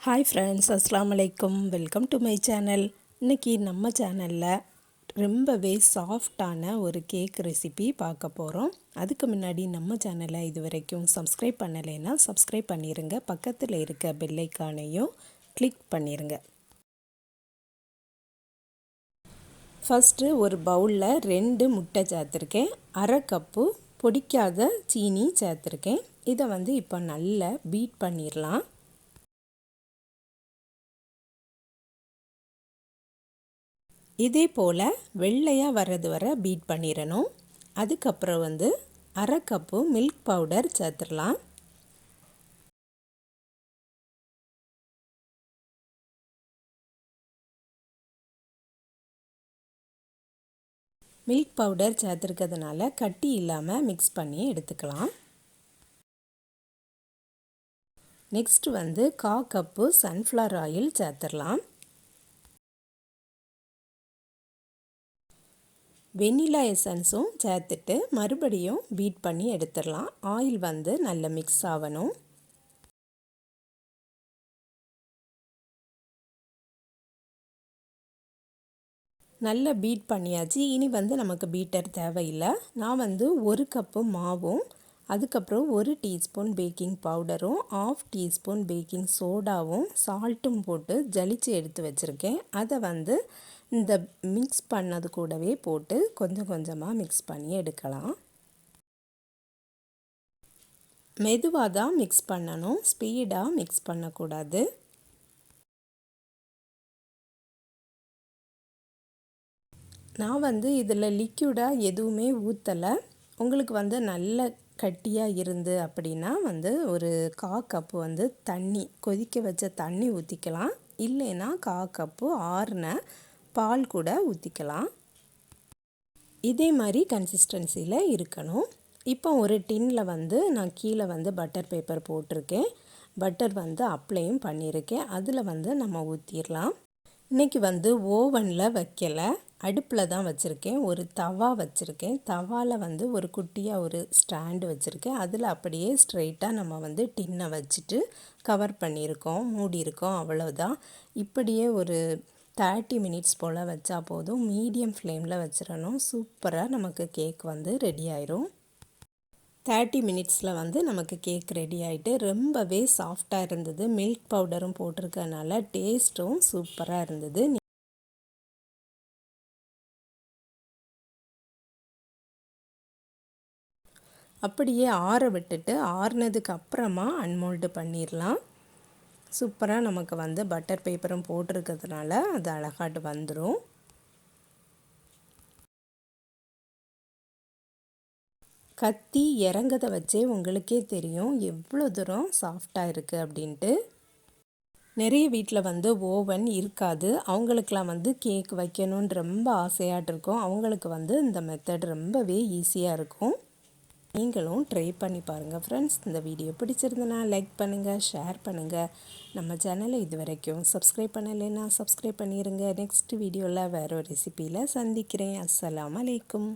Hi friends, அஸ்ஸலாமு அலைக்கும். Welcome to my channel. இன்றைக்கி நம்ம சேனலில் ரொம்பவே சாஃப்டான ஒரு கேக் ரெசிபி பார்க்க போகிறோம். அதுக்கு முன்னாடி நம்ம சேனலை இது வரைக்கும் சப்ஸ்கிரைப் பண்ணலைன்னா சப்ஸ்கிரைப் பண்ணிடுங்க. பக்கத்தில் இருக்க பெல் ஐக்கானையும் கிளிக் பண்ணிடுங்க. ஃபஸ்ட்டு ஒரு பவுலில் 2 முட்டை சேர்த்துருக்கேன். அரை கப்பு பொடிக்காத சீனி சேர்த்துருக்கேன். இதை இப்போ நல்லா பீட் பண்ணிடலாம். இதே போல் வெள்ளையாக வர்றது வரை பீட் பண்ணிடணும். அதுக்கப்புறம் அரை கப்பு மில்க் பவுடர் சேர்த்துடலாம். மில்க் பவுடர் சேர்த்துருக்கிறதுனால கட்டி இல்லாமல் மிக்ஸ் பண்ணி எடுத்துக்கலாம். நெக்ஸ்ட் 1/4 கப்பு சன்ஃப்ளவர் ஆயில் சேர்த்துடலாம். வெனிலா எசன்ஸும் சேர்த்துட்டு மறுபடியும் பீட் பண்ணி எடுத்துடலாம். ஆயில் நல்லா மிக்ஸ் ஆகணும். நல்லா பீட் பண்ணியாச்சு. இனி நமக்கு பீட்டர் தேவையில்லை. நான் 1 கப்பு மாவும், அதுக்கப்புறம் 1 டீஸ்பூன் பேக்கிங் பவுடரும், 1/2 டீஸ்பூன் பேக்கிங் சோடாவும் சால்ட்டும் போட்டு ஜலிச்சு எடுத்து வச்சுருக்கேன். அதை இந்த மிக்ஸ் பண்ணது கூடவே போட்டு கொஞ்சம் கொஞ்சமாக மிக்ஸ் பண்ணி எடுக்கலாம். மெதுவாக தான் மிக்ஸ் பண்ணணும், ஸ்பீடாக மிக்ஸ் பண்ணக்கூடாது. நான் இதில் லிக்யூடாக எதுவுமே ஊற்றலை. உங்களுக்கு நல்ல கட்டியாக இருந்து அப்படின்னா ஒரு 1/4 கப்பு தண்ணி, கொதிக்க வச்ச தண்ணி ஊற்றிக்கலாம். இல்லைன்னா 1/4 கப்பு ஆறின பால் கூட ஊற்றிக்கலாம். இதே மாதிரி கன்சிஸ்டன்சியில் இருக்கணும். இப்போ ஒரு டின்னில் நான் கீழே பட்டர் பேப்பர் போட்டிருக்கேன். பட்டர் அப்ளையும் பண்ணியிருக்கேன். அதில் நம்ம ஊற்றிடலாம். இன்றைக்கி ஓவனில் வைக்கலை, அடுப்பில் தான் வச்சுருக்கேன். ஒரு தவா வச்சுருக்கேன். தவாவில் ஒரு குட்டியாக ஒரு ஸ்டாண்டு வச்சுருக்கேன். அதில் அப்படியே ஸ்ட்ரெயிட்டாக நம்ம டின்னை வச்சுட்டு கவர் பண்ணியிருக்கோம், மூடியிருக்கோம். அவ்வளோதான். இப்படியே ஒரு 30 மினிட்ஸ் போல் வச்சா போதும். மீடியம் ஃப்ளேமில் வச்சிடணும். சூப்பராக நமக்கு கேக் ரெடி ஆயிரும். 30 மினிட்ஸில் நமக்கு கேக் ரெடி ஆகிட்டு ரொம்பவே சாஃப்டாக இருந்தது. மில்க் பவுடரும் போட்டிருக்கனால டேஸ்ட்டும் சூப்பராக இருந்தது. அப்படியே ஆற விட்டுட்டு ஆறுனதுக்கு அப்புறமா அன்மோல்டு பண்ணிடலாம். சூப்பராக நமக்கு பட்டர் பேப்பரும் போட்டிருக்கிறதுனால அது அழகாட்டு வந்துடும். கத்தி இறங்கதை வச்சே உங்களுக்கே தெரியும் எவ்வளோ தூரம் சாஃப்டாக இருக்குது அப்படின்ட்டு. நிறைய வீட்டில் ஓவன் இருக்காது. அவங்களுக்கெலாம் கேக் வைக்கணுன்னு ரொம்ப ஆசையாட்டு இருக்கும். அவங்களுக்கு இந்த மெத்தட் ரொம்பவே ஈஸியாக இருக்கும். நீங்களும் ட்ரை பண்ணி பாருங்கள் ஃப்ரெண்ட்ஸ். இந்த வீடியோ பிடிச்சிருந்தனா லைக் பண்ணுங்கள், ஷேர் பண்ணுங்கள். நம்ம சேனலை இது வரைக்கும் சப்ஸ்கிரைப் பண்ணலைன்னா சப்ஸ்கிரைப் பண்ணிடுங்க. நெக்ஸ்ட் வீடியோவில் வேறு ஒரு ரெசிப்பியில் சந்திக்கிறேன். அஸ்ஸலாமு அலைக்கும்.